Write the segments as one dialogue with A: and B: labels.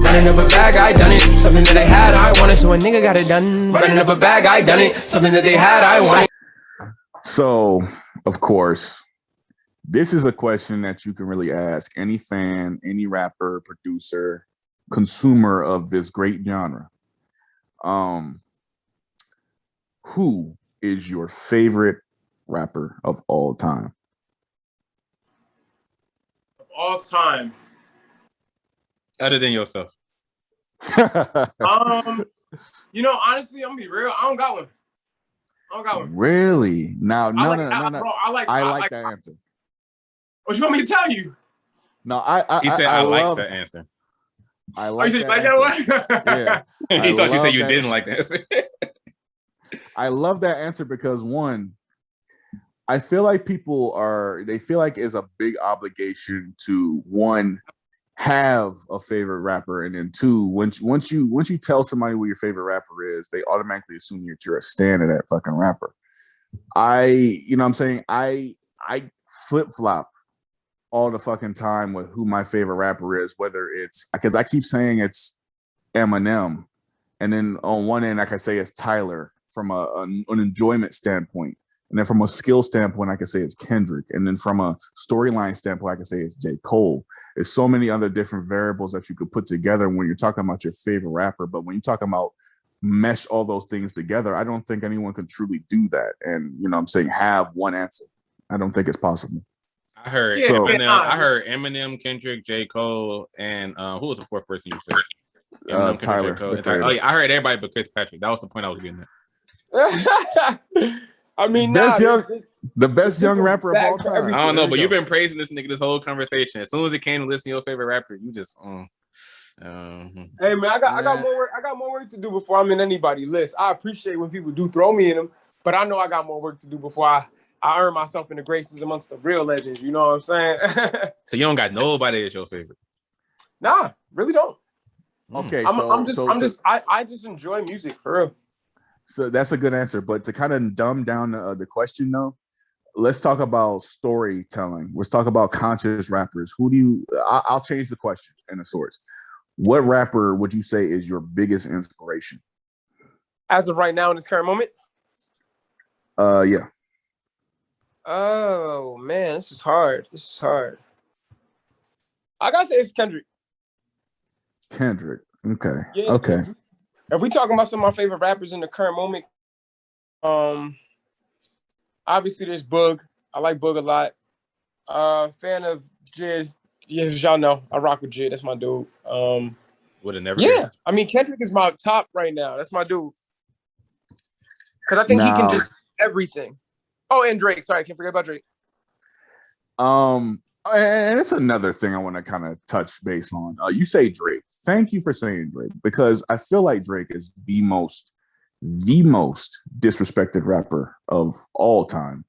A: Running up a bag, I done it. Something that they had, I wanted. So a nigga got it done. Running up a bag, I done it. Something that they had, I wanted.
B: So, of course, this is a question that you can really ask any fan, any rapper, producer, consumer of this great genre. Who is your favorite rapper of all time?
C: Of all time.
D: Other than yourself.
C: You know, honestly, I'm gonna be real. I don't got one.
B: Really? Now, no.
C: Bro, I like
B: that answer.
C: What you want me to tell you?
B: No,
D: he said I like the answer.
B: I like that
C: like
B: answer.
C: That
B: Yeah.
D: He thought you said you didn't like the answer.
B: I love that answer because one, I feel like they feel like it's a big obligation to one, have a favorite rapper, and then two, once you tell somebody what your favorite rapper is, they automatically assume that you're a stan of that fucking rapper. I flip-flop all the fucking time with who my favorite rapper is, whether it's because I keep saying it's Eminem, and then on one end I can say it's Tyler from an enjoyment standpoint, and then from a skill standpoint I can say it's Kendrick, and then from a storyline standpoint I can say it's J. Cole. There's so many other different variables that you could put together when you're talking about your favorite rapper, but when you're talking about mesh all those things together, I don't think anyone can truly do that. And I'm saying have one answer. I don't think it's possible.
D: I heard Eminem, Kendrick, J. Cole, and who was the fourth person you said? Eminem,
B: Tyler.
D: Kendrick, J. Cole. Oh, yeah, I heard everybody but Chris Patrick. That was the point I was getting at.
C: I mean,
B: the best young rapper of all time.
D: I don't know, but you've been praising this nigga this whole conversation. As soon as it came to listen to your favorite rapper, you just
C: Hey man, I got more work. I got more work to do before I'm in anybody's list. I appreciate when people do throw me in them, but I know I got more work to do before I earn myself in the graces amongst the real legends. You know what I'm saying?
D: So you don't got nobody as your favorite?
C: Nah, really don't.
B: Okay,
C: I just enjoy music for real.
B: So that's a good answer, but to kind of dumb down the question though, let's talk about storytelling. Let's talk about conscious rappers. I'll change the question and the source. What rapper would you say is your biggest inspiration?
C: As of right now in this current moment?
B: Yeah.
C: Oh man, this is hard. I gotta say it's Kendrick.
B: Kendrick. Okay.
C: Yeah,
B: okay.
C: If we talking about some of my favorite rappers in the current moment, obviously there's Boog. I like Boog a lot. Fan of Jid. Yeah, as y'all know, I rock with Jid. That's my dude.
D: Would have never.
C: Yeah,
D: guessed.
C: I mean Kendrick is my top right now. That's my dude. Because I think he can just everything. Oh, and Drake. Sorry, I can't forget about Drake.
B: And it's another thing I want to kind of touch base on. You say Drake. Thank you for saying Drake, because I feel like Drake is the most disrespected rapper of all time.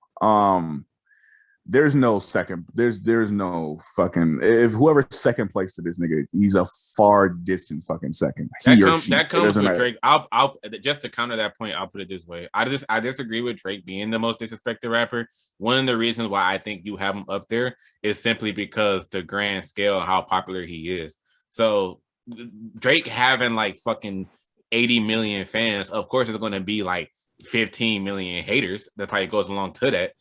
B: There's no second. There's no fucking. If whoever's second place to this nigga, he's a far distant fucking second.
D: That comes with Drake. I'll just to counter that point. I'll put it this way. I disagree with Drake being the most disrespected rapper. One of the reasons why I think you have him up there is simply because the grand scale of how popular he is. So Drake having like fucking 80 million fans, of course, it's going to be like 15 million haters. That probably goes along to that.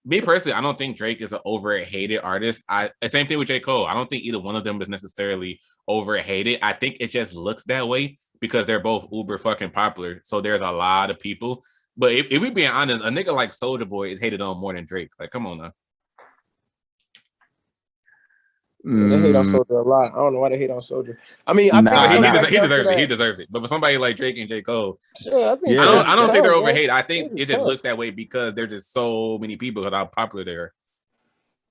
D: Me personally, I don't think Drake is an over-hated artist. Same thing with J. Cole. I don't think either one of them is necessarily over-hated. I think it just looks that way because they're both uber fucking popular. So there's a lot of people. But if we being honest, a nigga like Soulja Boy is hated on more than Drake. Like, come on now.
C: Yeah, they hate on Soulja a lot. I don't know why they hate on Soulja. I mean, he
D: deserves it. He deserves it. But for somebody like Drake and J. Cole,
C: I
D: don't think they're overhated. I think it just looks that way because there's just so many people with how popular they are.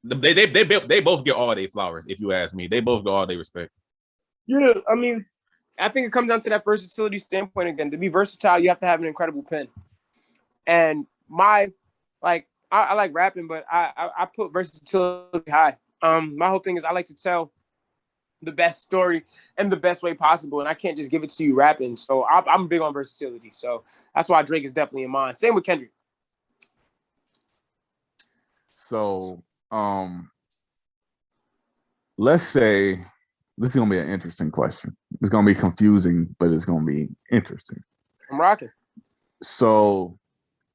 D: They both get all their flowers. If you ask me, they both get all their respect.
C: Yeah, I mean, I think it comes down to that versatility standpoint again. To be versatile, you have to have an incredible pen. And I like rapping, but I put versatility high. My whole thing is I like to tell the best story in the best way possible, and I can't just give it to you rapping. So I'm big on versatility. So that's why Drake is definitely in mine. Same with Kendrick.
B: So let's say This is gonna be an interesting question. It's gonna be confusing, but it's gonna be interesting.
C: I'm rocking.
B: So,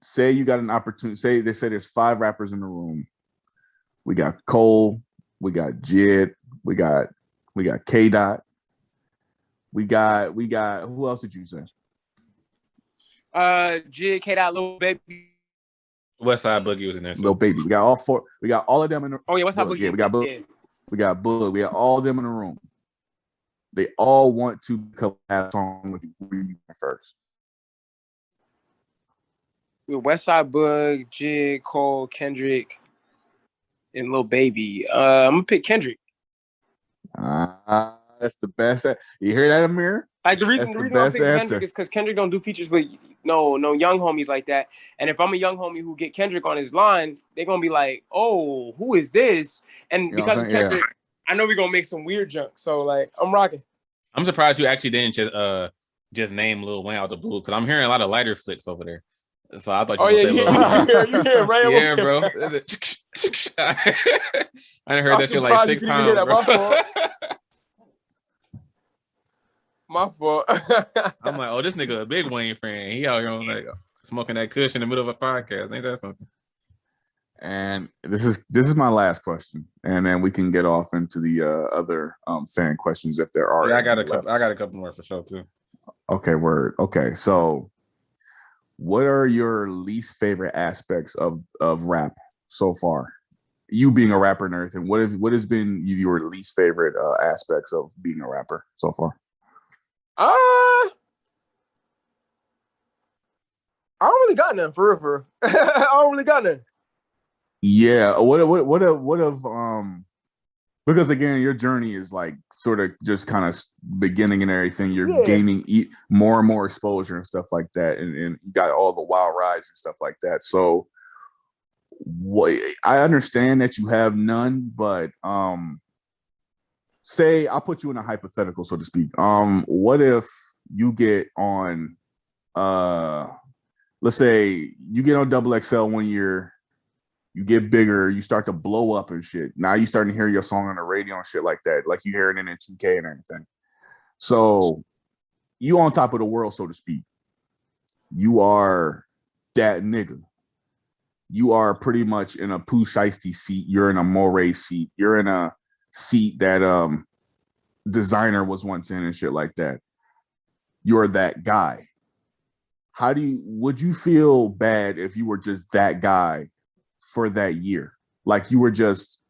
B: say you got an opportunity. Say they say there's 5 rappers in the room. We got Cole, we got Jid, we got K Dot, we got who else did you say?
C: Jid, K Dot, Lil Baby.
D: Westside Boogie was in there.
B: Lil Baby. We got all 4. We got all of them in the.
C: Oh yeah, Westside Boogie.
B: Yeah, we got Boog. We got Boog. We got all of them in the room. They all want to collab song with you first.
C: With Westside Boog, Jid, Cole, Kendrick, and Lil Baby. I'm gonna pick Kendrick.
B: That's the best. You hear that, Amir?
C: Like the reason I'm picking Kendrick is because Kendrick don't do features with no young homies like that. And if I'm a young homie who get Kendrick on his lines, they're gonna be like, "Oh, who is this?" And because it's Kendrick, I know we're gonna make some weird junk. So like, I'm rocking.
D: I'm surprised you actually didn't just name Lil Wayne out the blue because I'm hearing a lot of lighter flicks over there. So I thought you
C: you hear right?
D: Yeah, bro. I done heard that shit like 6 times. Bro.
C: My fault.
D: I'm like, oh, this nigga a big Wayne fan. He out here on like smoking that kush in the middle of a podcast. Ain't that something?
B: And this is my last question, and then we can get off into the other fan questions if there are.
D: Yeah, I got a couple more for sure too.
B: Okay, word. Okay, so what are your least favorite aspects of rap so far? You being a rapper and everything, what has been your least favorite aspects of being a rapper so far?
C: I don't really got none for real. I don't really got none.
B: Yeah, what of because again, your journey is like sort of just kind of beginning and everything. You're gaining more and more exposure and stuff like that, and you got all the wild rides and stuff like that. So, I understand that you have none, but say I'll put you in a hypothetical, so to speak. What if you get on, let's say you get on Double XL one year, you get bigger, you start to blow up and shit. Now you starting to hear your song on the radio and shit like that, like you hear it in 2K and everything. So you on top of the world, so to speak. You are that nigga. You are pretty much in a Pooh Shiesty seat. You're in a Moray seat. You're in a seat that Designer was once in and shit like that. You're that guy. Would you feel bad if you were just that guy for that year? Like you were just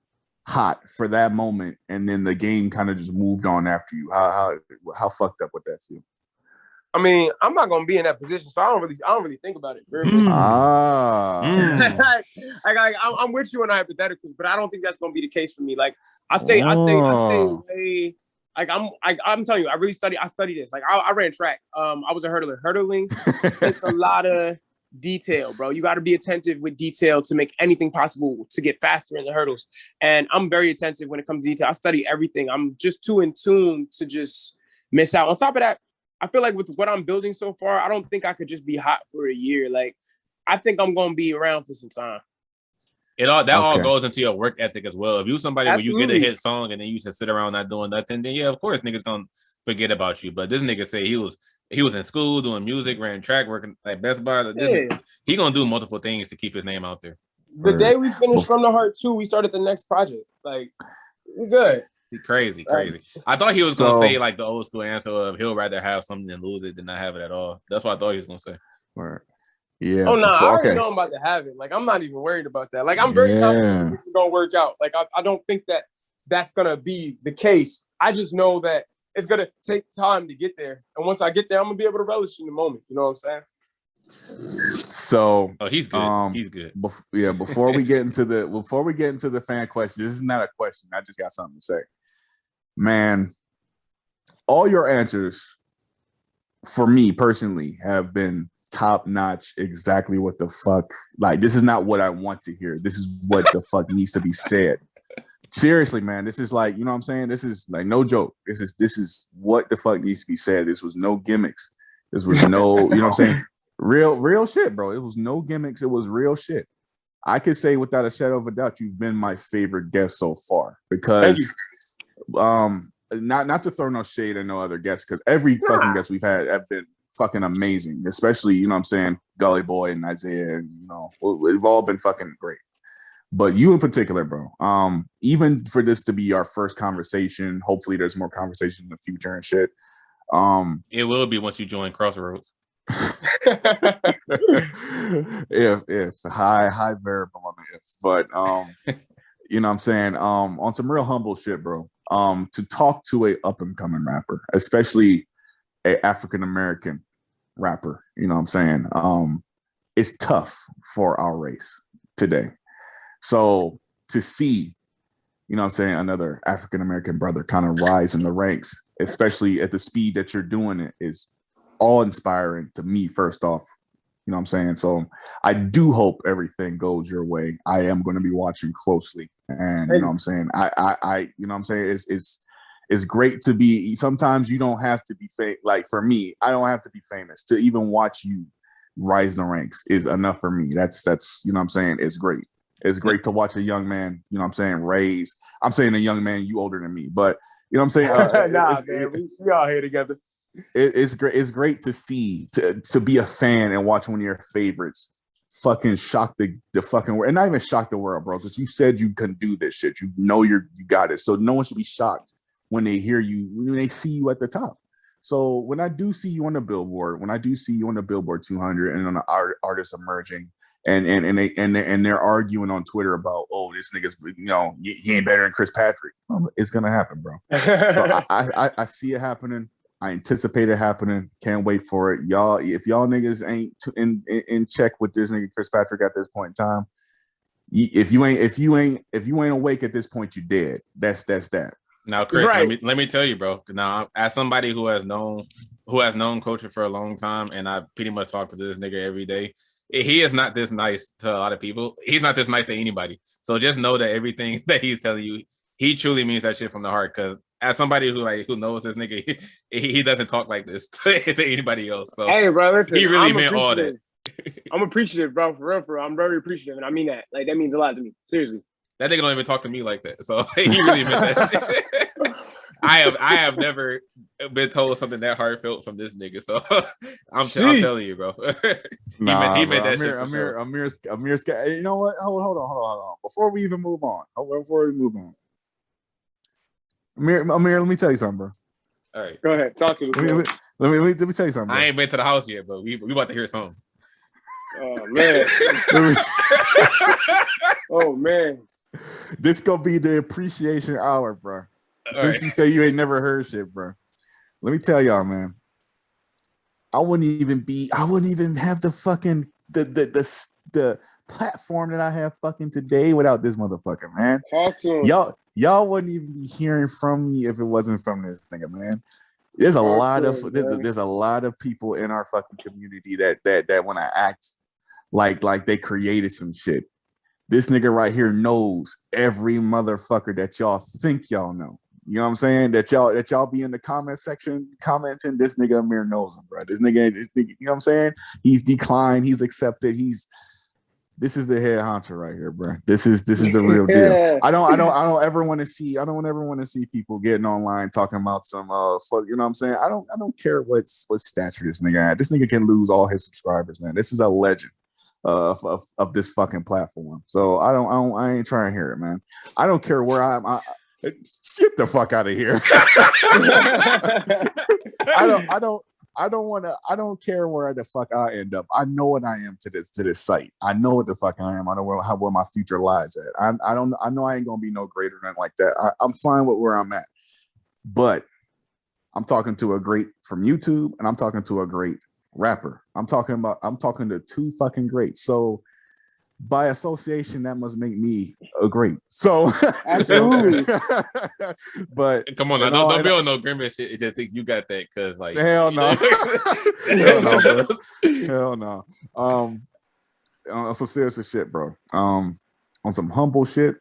B: hot for that moment and then the game kind of just moved on after you. How fucked up would that feel?
C: I mean, I'm not gonna be in that position, so I don't really think about it very much. I'm with you on hypotheticals, but I don't think that's gonna be the case for me. Like I stay way. Like I'm telling you, I study this. Like I ran track. I was a hurdler. Hurdling takes a lot of detail, bro. You got to be attentive with detail to make anything possible to get faster in the hurdles. And I'm very attentive when it comes to detail. I study everything. I'm just too in tune to just miss out. On top of that, I feel like with what I'm building so far, I don't think I could just be hot for a year. Like I think I'm gonna be around for some time.
D: All goes into your work ethic as well. If you somebody
C: Absolutely.
D: where you get a hit song and then you just sit around not doing nothing, then yeah, of course niggas gonna forget about you. But this nigga say he was in school doing music, ran track, working at Best Buy. He gonna do multiple things to keep his name out there.
C: The day we finished From the Heart 2, we started the next project. Like, we good.
D: Crazy. I thought he was gonna say like the old school answer of he'll rather have something than lose it than not have it at all. That's what I thought he was gonna say.
B: Right. Yeah.
C: Oh no, I already know I'm about to have it. Like I'm not even worried about that. Like I'm very confident this is gonna work out. Like I don't think that's gonna be the case. I just know that it's gonna take time to get there, and once I get there, I'm gonna be able to relish in the moment. You know what I'm saying?
B: So,
D: he's good. He's good.
B: Before we get into the fan question, this is not a question. I just got something to say. Man, all your answers for me personally have been top notch. Exactly what the fuck. Like, this is not what I want to hear. This is what the fuck needs to be said. Seriously, man. This is like, you know what I'm saying? This is like no joke. This is what the fuck needs to be said. This was no gimmicks. This was no, you know what I'm saying? Real shit, bro. It was no gimmicks. It was real shit. I could say without a shadow of a doubt, you've been my favorite guest so far because not to throw no shade at no other guests, because every fucking guest we've had have been fucking amazing, especially, you know what I'm saying, Gully Boy and Isaiah, and, you know, we've all been fucking great. But you in particular, bro, even for this to be our first conversation, hopefully there's more conversation in the future and shit.
D: It will be once you join Crossroads.
B: if high variable on the if, but you know what I'm saying, on some real humble shit, bro, to talk to a up and coming rapper, especially a African American rapper, you know what I'm saying, it's tough for our race today. So to see, you know what I'm saying, another African American brother kind of rise in the ranks, especially at the speed that you're doing it, is all inspiring to me, first off. You know what I'm saying? So I do hope everything goes your way. I am going to be watching closely. And you know what I'm saying? I you know what I'm saying? It's great to be, sometimes you don't have to be like for me, I don't have to be famous to even watch you rise in the ranks is enough for me. That's you know what I'm saying? It's great. It's great to watch a young man, you know what I'm saying, raise. I'm saying a young man, you older than me, but you know what I'm saying?
C: Man, we all here together.
B: It's great. It's great to see, to be a fan and watch one of your favorites fucking shock the fucking world, and not even shock the world, bro. Because you said you couldn't do this shit. You know you got it. So no one should be shocked when they hear you, when they see you at the top. So when I do see you on the Billboard, when I do see you on the Billboard 200 and on the artists emerging, and they're arguing on Twitter about, oh, this nigga's, you know, he ain't better than Chris Patrick. It's gonna happen, bro. So I see it happening. I anticipate it happening. Can't wait for it, y'all. If y'all niggas ain't in check with this nigga Chris Patrick at this point in time, if you ain't awake at this point, you dead. That's that.
D: Now, Chris, let me tell you, bro. Now, as somebody who has known Culture for a long time, and I pretty much talk to this nigga every day, he is not this nice to a lot of people. He's not this nice to anybody. So just know that everything that he's telling you, he truly means that shit from the heart. Because as somebody who knows this nigga, he doesn't talk like this to anybody else. So
C: hey, bro, listen,
D: he really meant all that.
C: I'm appreciative, bro, for real. I'm very appreciative, and I mean that. Like, that means a lot to me. Seriously.
D: That nigga don't even talk to me like that. So he really meant that shit. I have never been told something that heartfelt from this nigga. So I'm telling you, bro. he meant that shit.
B: Amir's you know what? Hold on. Before we move on. Amir, let me tell you something, bro.
D: All right.
C: Go ahead. Talk to
B: the let me tell you something, bro.
D: I ain't been to the house yet, but we about to hear something.
C: Oh man. Oh man.
B: This gonna be the appreciation hour, bro. Since you say you ain't never heard shit, bro. Let me tell y'all, man. I wouldn't even have the fucking the platform that I have fucking today without this motherfucker, man.
C: Talk to him.
B: Y'all wouldn't even be hearing from me if it wasn't from this nigga, man. There's a lot of people in our fucking community that when I act like they created some shit. This nigga right here knows every motherfucker that y'all think y'all know. You know what I'm saying? That y'all be in the comment section commenting. This nigga Amir knows him, bro. This nigga, you know what I'm saying? He's declined. He's accepted. This is the head honcho right here, bro. This is the real deal. I don't ever want to see people getting online talking about some fuck. You know what I'm saying? I don't care what stature this nigga had. This nigga can lose all his subscribers, man. This is a legend of this fucking platform. So I ain't trying to hear it, man. I don't care where I'm. Get the fuck out of here. I don't care where the fuck I end up. I know what I am to this site. I know what the fuck I am. I know where my future lies at. I know I ain't gonna be no greater than like that. I'm fine with where I'm at. But I'm talking to a great from YouTube, and I'm talking to a great rapper. I'm talking to two fucking greats. So by association, that must make me a great. So
C: absolutely.
D: But come on, now, don't be on no grimace shit. You just think you got that because like
B: hell no, hell no, bro. Hell no. On some serious shit, bro. On some humble shit.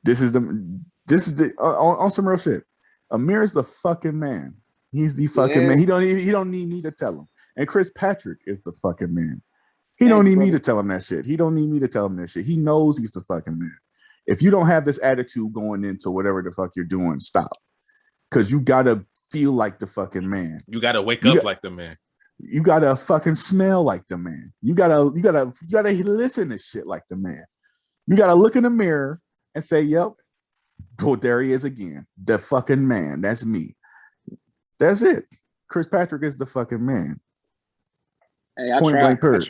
B: This is the on some real shit. Amir's the fucking man. He's the fucking man. He don't need me to tell him. And Chris Patrick is the fucking man. He don't need me to tell him that shit. He don't need me to tell him that shit. He knows he's the fucking man. If you don't have this attitude going into whatever the fuck you're doing, stop. because you gotta feel like the fucking man.
D: You gotta wake up like the man.
B: You gotta fucking smell like the man. You gotta listen to shit like the man. You gotta look in the mirror and say, "Yep, oh, there he is again. The fucking man. That's me." That's it. Chris Patrick is the fucking man.
C: Hey, I tried, brother.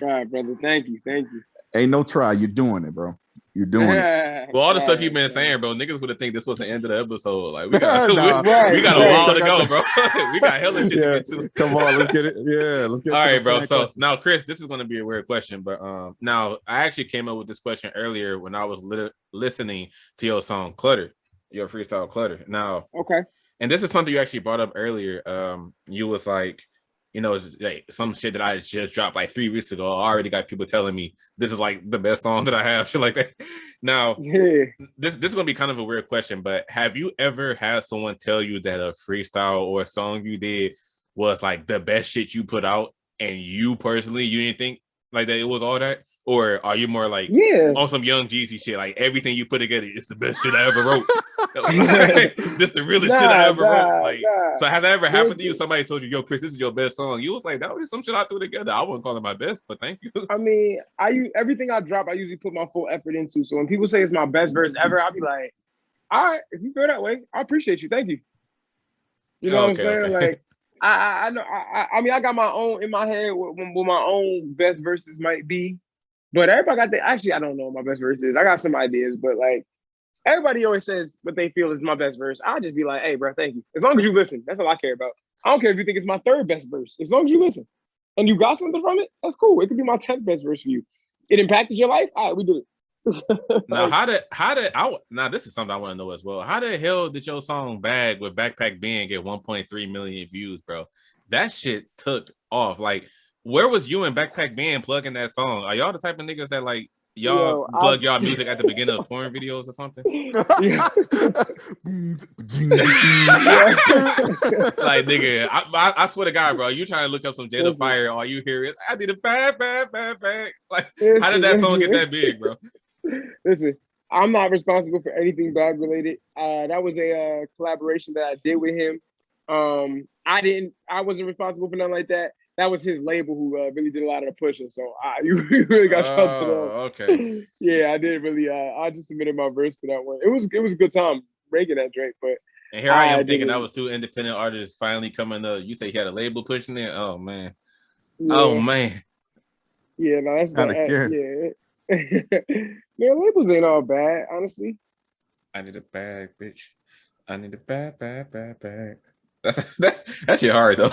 C: Thank you.
B: Ain't no try. You're doing it, bro. You're doing it.
D: Well, all the stuff you've been saying, bro, niggas would have think this was the end of the episode. Like we got, we got a while to go, bro. We got hella shit to get to.
B: Come on, let's get it. Yeah, let's get it.
D: All right, bro. So now, Chris, this is going to be a weird question, but now I actually came up with this question earlier when I was listening to your song Clutter, your freestyle Clutter. Now,
C: okay,
D: and this is something you actually brought up earlier. You was like, you know, it's like some shit that I just dropped like 3 weeks ago. I already got people telling me this is like the best song that I have, shit like that. Now, this is gonna be kind of a weird question, but have you ever had someone tell you that a freestyle or a song you did was like the best shit you put out, and you personally you didn't think like that it was all that? Or are you more like on some Young Jeezy shit, like everything you put together is the best shit I ever wrote? This the realest shit I ever wrote. Like, so has that ever happened to you? Somebody told you, "Yo, Chris, this is your best song." You was like, "That was just some shit I threw together. I wouldn't call it my best, but thank you."
C: I mean, everything I drop, I usually put my full effort into. So when people say it's my best verse ever, I'll be like, "All right, if you feel that way, I appreciate you. Thank you." You know what I'm saying? Okay. Like, I know. I mean, I got my own in my head what my own best verses might be. But everybody got actually, I don't know what my best verse is. I got some ideas, but like everybody always says what they feel is my best verse. I'll just be like, hey, bro, thank you. As long as you listen, that's all I care about. I don't care if you think it's my 3rd best verse. As long as you listen and you got something from it, that's cool. It could be my 10th best verse for you. It impacted your life? All right, we did it.
D: Now, now this is something I want to know as well. How the hell did your song Bag with Backpack Ben get 1.3 million views, bro? That shit took off. Like, where was you and Backpack Ben plugging that song? Are y'all the type of niggas that like y'all plug y'all music at the beginning of porn videos or something? Like, nigga, I swear to God, bro, you trying to look up some Jada Fire, all you hear is I did a bad. Like, how did that song get that big, bro?
C: Listen, I'm not responsible for anything bag related. That was a collaboration that I did with him. I wasn't responsible for nothing like that. That was his label who really did a lot of the pushing. So you really got trouble for that.
D: Okay.
C: Yeah, I did really. I just submitted my verse for that one. It was a good time breaking that Drake, but.
D: And here I am thinking that was 2 independent artists finally coming up. You say he had a label pushing it? Oh man. Yeah. Oh man.
C: Yeah, no, that's not good. Yeah. Man, labels ain't all bad, honestly.
D: I need a bag, bitch. I need a bag. That's your hard though.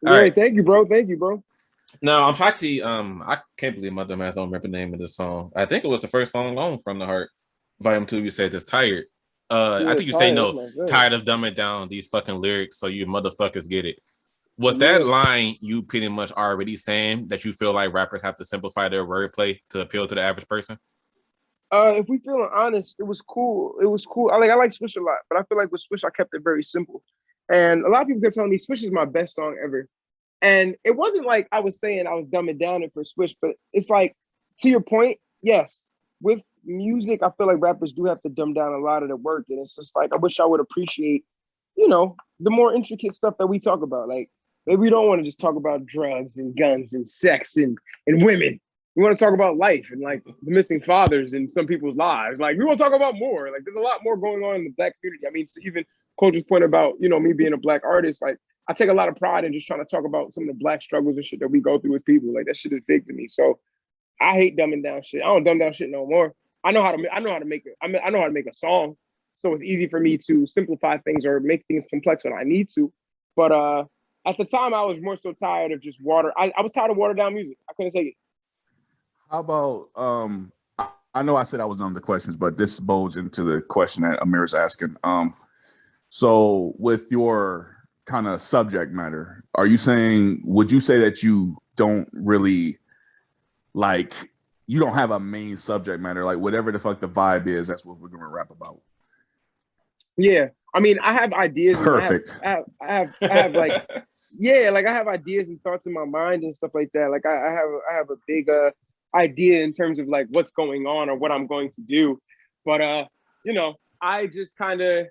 C: All right. Thank you, bro.
D: No, I'm actually I can't believe my dumb ass don't remember the name of the song. I think it was the first song on From the Heart. Volume 2, you said it's tired. I think you say no, tired of dumbing down these fucking lyrics so you motherfuckers get it. Was that line you pretty much already saying that you feel like rappers have to simplify their wordplay to appeal to the average person?
C: If we feeling honest, it was cool. I like Swish a lot, but I feel like with Swish I kept it very simple. And a lot of people kept telling me Swish is my best song ever. And it wasn't like I was saying I was dumbing down it for Swish, but it's like, to your point, yes, with music, I feel like rappers do have to dumb down a lot of the work. And it's just like, I wish I would appreciate, the more intricate stuff that we talk about. Like, maybe we don't want to just talk about drugs and guns and sex and women. We want to talk about life and like the missing fathers in some people's lives. Like, we want to talk about more. Like, there's a lot more going on in the Black community. I mean, so even Culture's point about, me being a Black artist, like, I take a lot of pride in just trying to talk about some of the Black struggles and shit that we go through as people. Like, that shit is big to me. So I hate dumbing down shit. I don't dumb down shit no more. I know how to make it. I know how to make a song. So it's easy for me to simplify things or make things complex when I need to. But at the time, I was more so tired of just I was tired of watered down music. I couldn't take it.
B: How about I know I said I was on the questions, but this bodes into the question that Amir's asking. So with your kind of subject matter, would you say that you don't really you don't have a main subject matter, like whatever the fuck the vibe is, that's what we're gonna rap about?
C: Yeah, I mean, I have ideas.
B: Perfect.
C: I have like, yeah, like I have ideas and thoughts in my mind and stuff like that. Like I have a big idea in terms of like what's going on or what I'm going to do. But I just kind of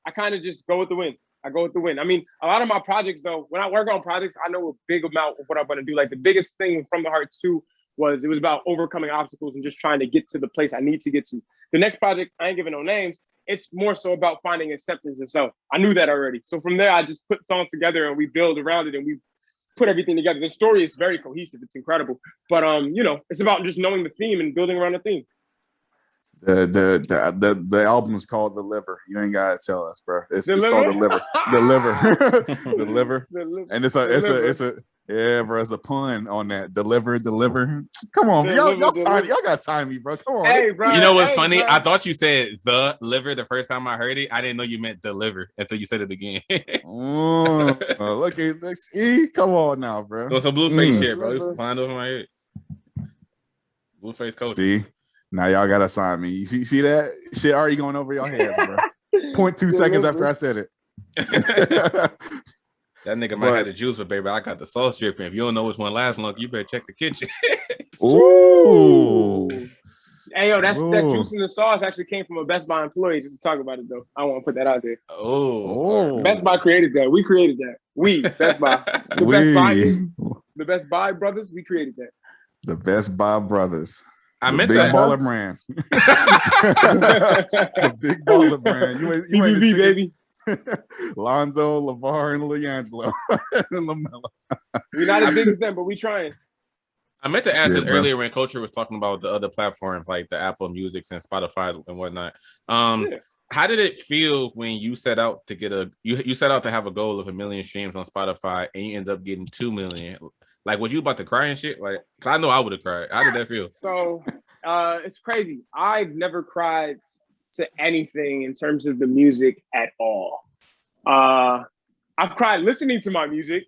C: I kind of just go with the wind. I go with the wind. I mean, a lot of my projects though, when I work on projects, I know a big amount of what I'm gonna do. Like the biggest thing from the heart too was it was about overcoming obstacles and just trying to get to the place I need to get to. The next project, I ain't giving no names. It's more so about finding acceptance itself. I knew that already. So from there, I just put songs together and we build around it and we put everything together. The story is very cohesive. It's incredible. But you know, it's about just knowing the theme and building around the theme.
B: The album is called Deliver. You ain't gotta tell us, bro. It's called Deliver. Deliver. And it's a yeah, bro. It's a pun on that. Deliver. Come on, y'all gotta sign me, bro. Come on.
C: Hey, bro.
D: You know what's funny?
C: Bro.
D: I thought you said the liver the first time I heard it. I didn't know you meant deliver until you said it again.
B: Let's see. Come on now, bro.
D: Those some Blueface shit, bro. You find those in my head. Blueface Culture.
B: See, now y'all gotta sign me. You see that shit already going over your heads, bro. 0.2 seconds after I said it.
D: That nigga might have the juice, but baby, I got the sauce dripping. If you don't know which one lasts long, you better check the kitchen.
B: Ooh.
C: Hey, yo, that juice in the sauce actually came from a Best Buy employee. Just to talk about it, though. I want to put that out there.
D: Oh.
C: Best Buy created that. We created that. Best Buy. The Best Buy brothers, we created that.
B: The Best Buy brothers.
D: I meant
B: big
D: that.
B: Baller brand. The big baller brand. You ain't
C: BBB, baby.
B: Lonzo, LeVar, and LiAngelo. And LaMelo.
C: We're not as big as them, but we trying.
D: I meant to ask this earlier when Culture was talking about the other platforms like the Apple Music and Spotify and whatnot. How did it feel when you set out to get you set out to have a goal of 1 million streams on Spotify and you end up getting 2 million? Like, was you about to cry and shit? Like, 'cause I know I would have cried. How did that feel?
C: So it's crazy. I've never cried to anything in terms of the music at all. I've cried listening to my music,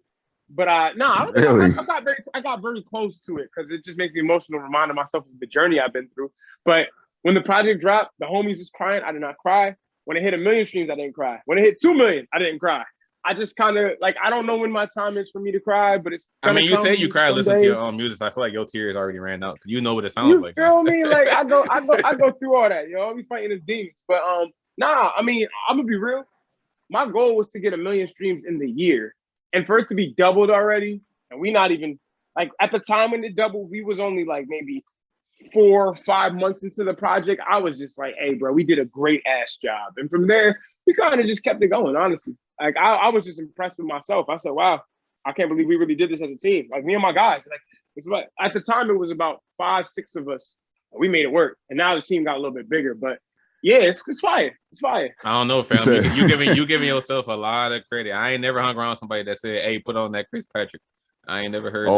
C: but I got very close to it because it just makes me emotional, reminding myself of the journey I've been through. But when the project dropped, the homies was crying. I did not cry. When it hit 1 million streams, I didn't cry. When it hit 2 million, I didn't cry. I just kind of like, I don't know when my time is for me to cry, but it's.
D: I mean, you say you cry listening to your own music. So I feel like your tears already ran out. You know what it sounds like.
C: You feel me? Like I go through all that. I'll be fighting the demons. But I mean, I'm gonna be real. My goal was to get 1 million streams in the year, and for it to be doubled already, and we not even like at the time when it doubled, we was only like maybe 4 or 5 months into the project. I was just like, hey, bro, we did a great ass job, and from there, we kind of just kept it going. Honestly, like I was just impressed with myself. I said, wow, I can't believe we really did this as a team. Like me and my guys. Like at the time, it was about 5, 6 of us. We made it work, and now the team got a little bit bigger, but. Yeah, it's fire. It's fire.
D: I don't know, fam. You giving yourself a lot of credit. I ain't never hung around somebody that said, "Hey, put on that Chris Patrick." I ain't never heard.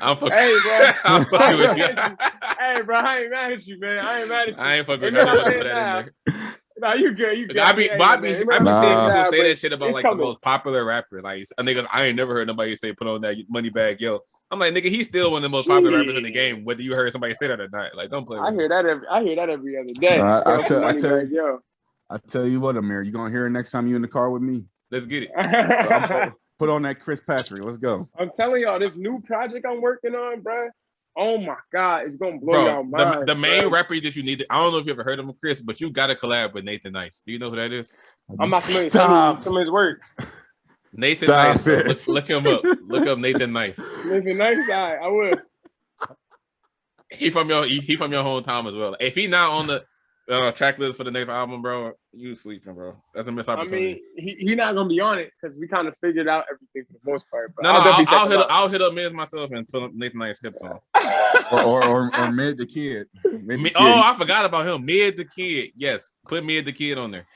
D: I'm fucking.
C: Hey, bro.
D: I'm fucking with you.
C: Hey, bro. I ain't mad at you, man. I ain't mad at you.
D: I ain't fucking with you. I put that in there.
C: No, you good. You good.
D: I be seeing people say that shit about like
C: coming.
D: the most popular rappers. Like niggas, I ain't never heard nobody say put on that money bag, yo. I'm like, nigga, he's still one of the most popular rappers in the game, whether you heard somebody say that or not. Like, don't play with
C: I hear that every other day.
B: I tell you what, Amir, you gonna hear it next time you in the car with me.
D: Let's get it.
B: Put on that Chris Patrick. Let's go.
C: I'm telling y'all, this new project I'm working on, bro. Oh my God, it's gonna blow y'all mind.
D: The main rapper that you need, I don't know if you ever heard of him, Chris, but you gotta collab with Nathan Nice. Do you know who that is?
C: I'm not familiar. Some of his work.
D: Nathan Nice. Let's look him up. Look up Nathan Nice.
C: Nathan Nice, I will.
D: He from your hometown as well. If he not on the track list for the next album, bro, you sleeping, bro. That's a missed opportunity.
C: I mean, he not gonna be on it because we kind of figured out everything for the most part. But
D: I'll hit up Miz myself and put Nathan Nice hip on.
B: or Mid the Kid.
D: I forgot about him. Mid the Kid. Yes, put Mid the Kid on there.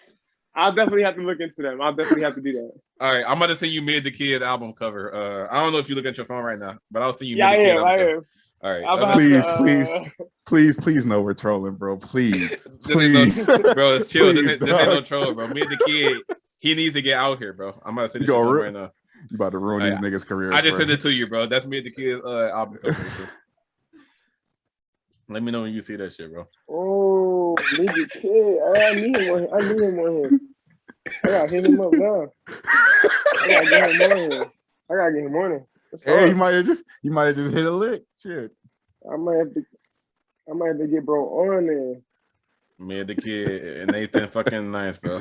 C: I'll definitely have to look into them. I'll definitely have to do that.
D: All right, I'm about to send you Mid the Kid album cover. I don't know if you look at your phone right now, but I'll send you.
C: Yeah,
D: Mid the Kid
C: I am.
D: All right.
B: Please, no, we're trolling, bro. Please.
D: Bro, it's chill. This ain't no troll, bro. Mid the Kid, he needs to get out here, bro. I'm about to send you right now.
B: You about to ruin these niggas' careers.
D: I just sent it to you, bro. That's Mid the Kid's album cover. Let me know when you see that shit, bro.
C: Oh, Mid the Kid. I need him on here. I gotta hit him up now. I gotta get him on here.
B: Hey, you might have just hit a lick. Shit.
C: I might have to get bro on there.
D: Me and the kid and Nathan fucking nice, bro.